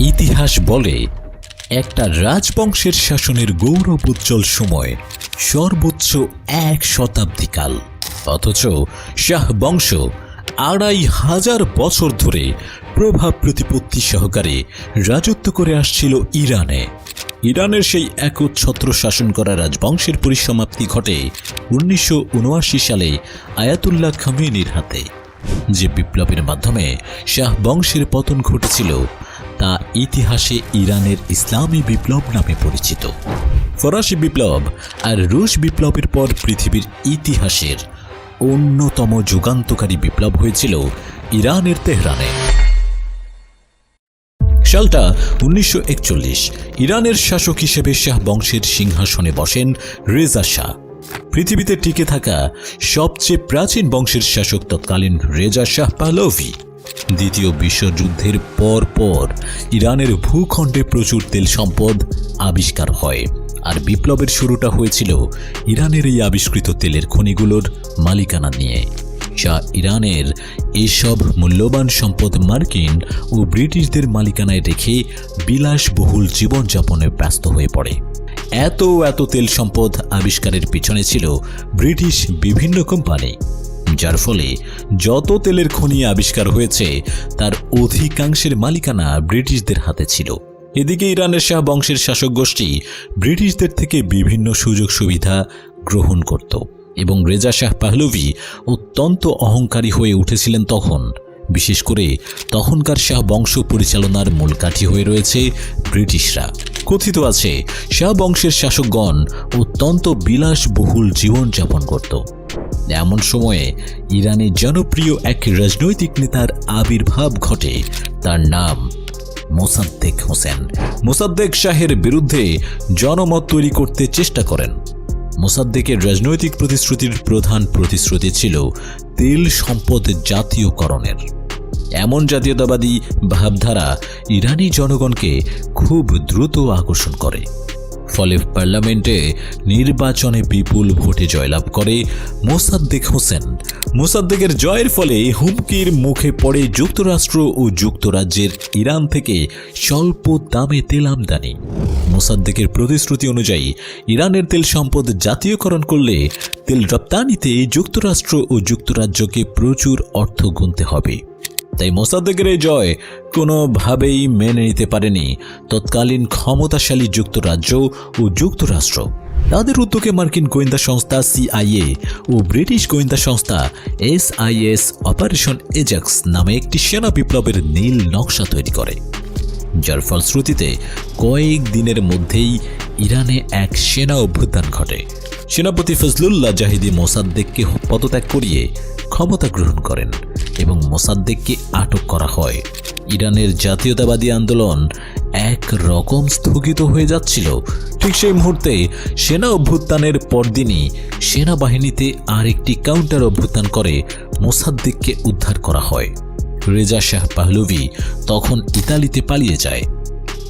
ইতিহাস বলে একটা রাজবংশের শাসনের গৌরবোজ্জ্বল সময় সর্বোচ্চ 1 শতাব্দীকাল, অথচ শাহ বংশ 2500 বছর ধরে প্রভাব প্রতিপত্তি সহকারে রাজত্ব করে আসছিল ইরানে। ইরানের সেই একচ্ছত্র শাসন করা রাজবংশের পরিসমাপ্তি ঘটে 1979 সালে আয়াতুল্লাহ খামেনির হাতে। যে বিপ্লবের মাধ্যমে শাহ বংশের পতন ঘটেছিল তা ইতিহাসে ইরানের ইসলামী বিপ্লব নামে পরিচিত। ফরাসি বিপ্লব আর রুশ বিপ্লবের পর পৃথিবীর ইতিহাসের অন্যতম যুগান্তকারী বিপ্লব হয়েছিল ইরানের তেহরানে। সালটা 1941। ইরানের শাসক হিসেবে শাহ বংশের সিংহাসনে বসেন রেজা শাহ। পৃথিবীতে টিকে থাকা সবচেয়ে প্রাচীন বংশের শাসক তৎকালীন রেজা শাহ পাহলভি। দ্বিতীয় বিশ্বযুদ্ধের পর ইরানের ভূখণ্ডে প্রচুর তেল সম্পদ আবিষ্কার হয়, আর বিপ্লবের শুরুটা হয়েছিল ইরানের এই আবিষ্কৃত তেলের খনিগুলোর মালিকানা নিয়ে। যা ইরানের এসব মূল্যবান সম্পদ মার্কিন ও ব্রিটিশদের মালিকানায় রেখে বিলাসবহুল জীবনযাপনে ব্যস্ত হয়ে পড়ে। এত তেল সম্পদ আবিষ্কারের পিছনে ছিল ব্রিটিশ বিভিন্ন কোম্পানি, যার ফলে যত তেলের খনি আবিষ্কার হয়েছে তার অধিকাংশের মালিকানা ব্রিটিশদের হাতে ছিল। এদিকে ইরানের শাহ বংশের শাসক গোষ্ঠী ব্রিটিশদের থেকে বিভিন্ন সুযোগ সুবিধা গ্রহণ করত এবং রেজা শাহ পাহলভি অত্যন্ত অহংকারী হয়ে উঠেছিলেন তখন। বিশেষ করে তখনকার শাহ বংশ পরিচালনার মূল কাঠি হয়ে রয়েছে ব্রিটিশরা। কথিত আছে শাহ বংশের শাসকগণ অত্যন্ত বিলাসবহুল জীবনযাপন করত। এমন সময়ে ইরানে জনপ্রিয় এক রাজনৈতিক নেতার আবির্ভাব ঘটে। তার নাম মোসাদ্দেক হোসেন। মোসাদ্দেক শাহের বিরুদ্ধে জনমত তৈরি করতে চেষ্টা করেন। মোসাদ্দেকের রাজনৈতিক প্রতিশ্রুতির প্রধান প্রতিশ্রুতি ছিল তেল সম্পদ জাতীয়করণের। এমন জাতীয়তাবাদী ভাবধারা ইরানি জনগণকে খুব দ্রুত আকর্ষণ করে। ফলে পার্লামেন্টে নির্বাচনে বিপুল ভোটে জয়লাভ করে মোসাদ্দেক হোসেন। মোসাদ্দেকের জয়ের ফলে হুমকির মুখে পড়ে যুক্তরাষ্ট্র ও যুক্তরাজ্যের ইরান থেকে স্বল্প দামে তেল আমদানি। মোসাদ্দেকের প্রতিশ্রুতি অনুযায়ী ইরানের তেল সম্পদ জাতীয়করণ করলে তেল রপ্তানিতে যুক্তরাষ্ট্র ও যুক্তরাজ্যকে প্রচুর অর্থ গুনতে হবে। তাই মোসাদ্দেকের এই জয় কোনোভাবেই মেনে নিতে পারেনি তৎকালীন ক্ষমতাশালী যুক্তরাজ্য ও যুক্তরাষ্ট্র। তাদের উদ্যোগে মার্কিন গোয়েন্দা সংস্থা CIA ও ব্রিটিশ গোয়েন্দা সংস্থা SIS অপারেশন এজাক্স নামে একটি সেনা বিপ্লবের নীল নকশা তৈরি করে, যার ফলশ্রুতিতে কয়েক দিনের মধ্যেই ইরানে এক সেনা অভ্যুত্থান ঘটে। সেনাপতি ফজলুল্লাহ জাহিদি মোসাদ্দেককে পদত্যাগ করিয়ে ক্ষমতা গ্রহণ করেন এবং মোসাদ্দেককে আটক করা হয়। ইরানের জাতীয়তাবাদী আন্দোলন এক রকম স্থগিত হয়ে যাচ্ছিল। ঠিক সেই মুহূর্তে সেনা অভ্যুত্থানের পরদিনই সেনাবাহিনীতে আরেকটি কাউন্টার অভ্যুত্থান করে মোসাদ্দেককে উদ্ধার করা হয়। রেজা শাহ পাহলভি তখন ইতালিতে পালিয়ে যায়।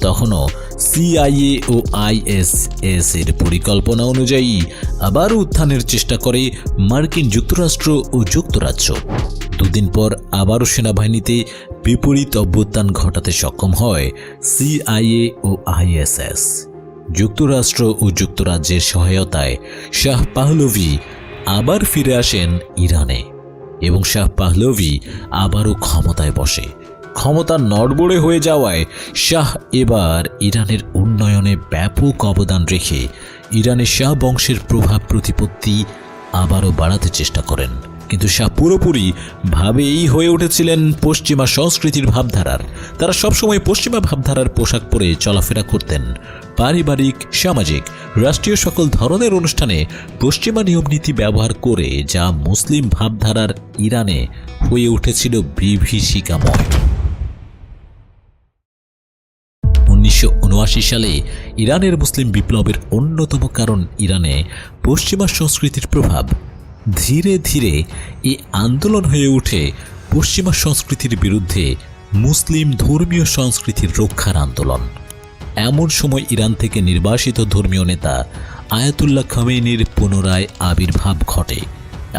তখনও CIA ও ISS এর পরিকল্পনা অনুযায়ী আবার উত্থানের চেষ্টা করে মার্কিন যুক্তরাষ্ট্র ও যুক্তরাজ্য। দুদিন পর আবারও সেনাবাহিনীতে বিপরীত অভ্যুত্থান ঘটাতে সক্ষম হয় CIA ও ISS। যুক্তরাষ্ট্র ও যুক্তরাজ্যের সহায়তায় শাহ পাহলভি আবার ফিরে আসেন ইরানে এবং শাহ পাহলভি আবারও ক্ষমতায় বসে। ক্ষমতা নড়বড়ে হয়ে যাওয়ায় শাহ এবার ইরানের উন্নয়নে ব্যাপক অবদান রেখে ইরানের শাহ বংশের প্রভাব প্রতিপত্তি আবারও বাড়াতে চেষ্টা করেন। কিন্তু শাহ পুরোপুরি ভাবেই হয়ে উঠেছিলেন পশ্চিমা সংস্কৃতির ভাবধারার। তারা সবসময় পশ্চিমা ভাবধারার পোশাক পরে চলাফেরা করতেন। পারিবারিক, সামাজিক, রাষ্ট্রীয় সকল ধরনের অনুষ্ঠানে পশ্চিমা নিয়মনীতি ব্যবহার করে যা মুসলিম ভাবধারার ইরানে হয়ে উঠেছিল বিভীষিকাময়। 1979 সালে ইরানের মুসলিম বিপ্লবের অন্যতম কারণ ইরানে পশ্চিমা সংস্কৃতির প্রভাব। ধীরে ধীরে এই আন্দোলন হয়ে ওঠে পশ্চিমা সংস্কৃতির বিরুদ্ধে মুসলিম ধর্মীয় সংস্কৃতির রক্ষার আন্দোলন। এমন সময় ইরান থেকে নির্বাসিত ধর্মীয় নেতা আয়াতুল্লাহ খামেনির পুনরায় আবির্ভাব ঘটে।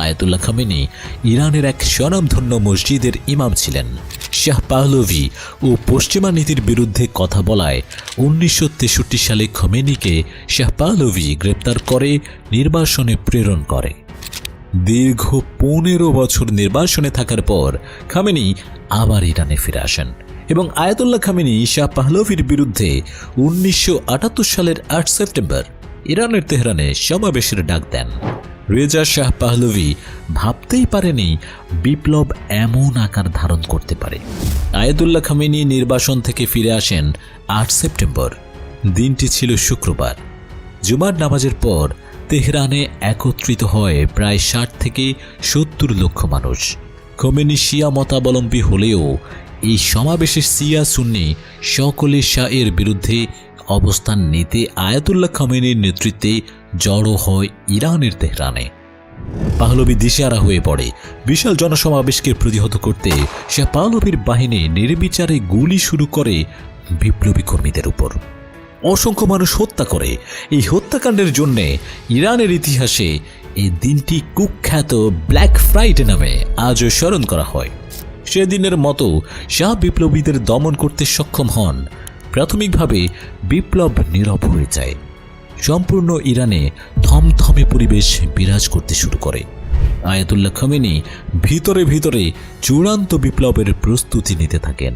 আয়াতুল্লাহ খামেনি ইরানের এক স্বনামধন্য মসজিদের ইমাম ছিলেন। শাহ পাহলভি ও পশ্চিমা নীতির বিরুদ্ধে কথা বলায় 1963 সালে খামেনিকে শাহ পাহলভি গ্রেপ্তার করে নির্বাসনে প্রেরণ করে। দীর্ঘ 15 বছর নির্বাসনে থাকার পর খামেনি আবার ইরানে ফিরে আসেন এবং আয়াতুল্লাহ খামেনি শাহ পাহলভির বিরুদ্ধে 1978 সালের 8 সেপ্টেম্বর ইরানের তেহরানে সমাবেশের ডাক দেন। রেজা শাহ পাহলভি ভাবতেই পারেনি বিপ্লব এমন আকার ধারণ করতে পারে। আয়াতুল্লাহ খামেনি নির্বাসন থেকে ফিরে আসেন 8 সেপ্টেম্বর। দিনটি ছিল শুক্রবার। জুমার নামাজের পর তেহরানে একত্রিত হয় প্রায় 60 থেকে 70 লক্ষ মানুষ। খামেনি শিয়া মতাবলম্বী হলেও এই সমাবেশে শিয়া সুন্নি সকলে শাহের বিরুদ্ধে অবস্থান নিতে আয়াতুল্লাহ খামেনির নেতৃত্বে জড়ো হয় ইরানের তেহরানে। পাহলভি দিশেহারা হয়ে পড়ে। বিশাল জনসমাবেশকে প্রতিহত করতে শাহ পাহলভির বাহিনী নির্বিচারে গুলি শুরু করে বিপ্লবী কর্মীদের উপর। অসংখ্য মানুষ হত্যা করে। এই হত্যাকাণ্ডের জন্য ইরানের ইতিহাসে এই দিনটি কুখ্যাত ব্ল্যাক ফ্রাইডে নামে আজও স্মরণ করা হয়। সেদিনের মতো শাহ বিপ্লবীদের দমন করতে সক্ষম হন। প্রাথমিকভাবে বিপ্লব নীরব হয়ে যায়। সম্পূর্ণ ইরানে থমথমে পরিবেশ বিরাজ করতে শুরু করে। আয়াতুল্লাহ খামেনি ভিতরে ভিতরে চূড়ান্ত বিপ্লবের প্রস্তুতি নিতে থাকেন।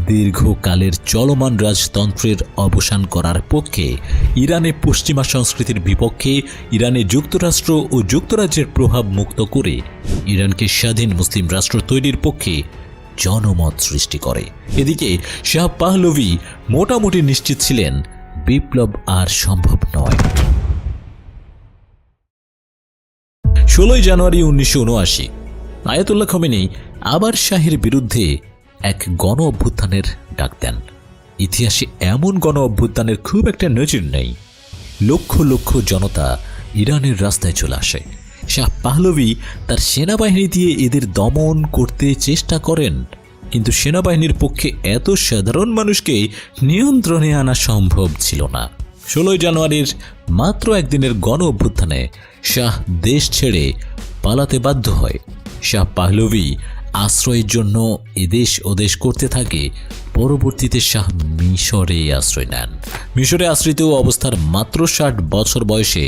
দীর্ঘকালের চলমান রাজতন্ত্রের অবসান করার পক্ষে, ইরানে পশ্চিমা সংস্কৃতির বিপক্ষে, ইরানে যুক্তরাষ্ট্র ও যুক্তরাজ্যের প্রভাব মুক্ত করে ইরানকে স্বাধীন মুসলিম রাষ্ট্র তৈরির পক্ষে জনমত সৃষ্টি করে। এদিকে শাহ পাহলভি মোটামুটি নিশ্চিত ছিলেন বিপ্লব আর সম্ভব নয়। 16 জানুয়ারি 1979 আয়াতুল্লাহ খামেনি আবার শাহের বিরুদ্ধে এক গণ অভ্যুত্থানের ডাক দেন। ইতিহাসে এমন গণ অভ্যুত্থানের খুব একটা নজির নেই। লক্ষ লক্ষ জনতা ইরানের রাস্তায় চলে আসে। শাহ পাহলভি তার সেনাবাহিনী দিয়ে এদের দমন করতে চেষ্টা করেন, কিন্তু সেনাবাহিনীর পক্ষে এত সাধারণ মানুষকে নিয়ন্ত্রণে আনা সম্ভব ছিল না। 16 জানুয়ারির মাত্র একদিনের গণ অভ্যুত্থানে শাহ দেশ ছেড়ে পালাতে বাধ্য হয়। শাহ পাহলভি আশ্রয়ের জন্য এদেশ ওদেশ করতে থাকে। পরবর্তীতে শাহ মিশরে আশ্রয় নেন। মিশরে আশ্রিত অবস্থার মাত্র 60 বছর বয়সে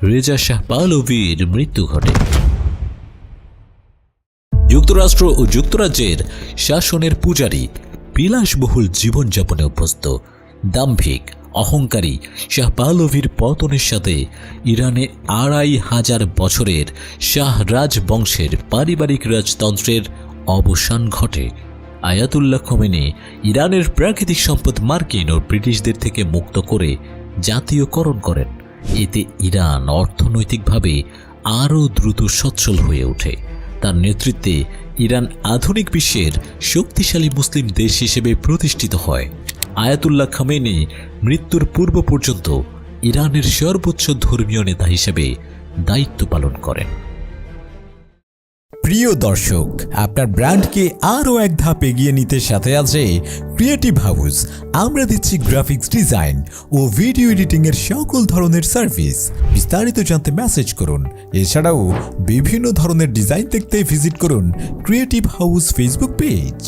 রেজা শাহ পাহলভির মৃত্যু ঘটে। যুক্তরাষ্ট্র ও যুক্তরাজ্যের শাসনের পূজারী, বিলাসবহুল জীবনযাপনে অভ্যস্ত, দাম্ভিক, অহংকারী শাহ পাহলভির পতনের সাথে ইরানে 2500 বছরের শাহ রাজবংশের পারিবারিক রাজতন্ত্রের অবসান ঘটে। আয়াতুল্লাহ খামেনি ইরানের প্রাকৃতিক সম্পদ মার্কিন ও ব্রিটিশদের থেকে মুক্ত করে জাতীয়করণ করেন। এতে ইরান অর্থনৈতিকভাবে আরও দ্রুত সচ্ছল হয়ে ওঠে। তার নেতৃত্বে ইরান আধুনিক বিশ্বের শক্তিশালী মুসলিম দেশ হিসেবে প্রতিষ্ঠিত হয়। আয়াতুল্লাহ খামেনি মৃত্যুর পূর্ব পর্যন্ত ইরানের সর্বোচ্চ ধর্মীয় নেতা হিসেবে দায়িত্ব পালন করেন। প্রিয় দর্শক, আপনার ব্র্যান্ডকে আরও এক ধাপ এগিয়ে নিতে সাথে আছে ক্রিয়েটিভ হাউস। আমরা দিচ্ছি গ্রাফিক্স ডিজাইন ও ভিডিও এডিটিং এর সকল ধরনের সার্ভিস। বিস্তারিত জানতে মেসেজ করুন। এছাড়াও বিভিন্ন ধরনের ডিজাইন দেখতে ভিজিট করুন ক্রিয়েটিভ হাউস ফেসবুক পেজ।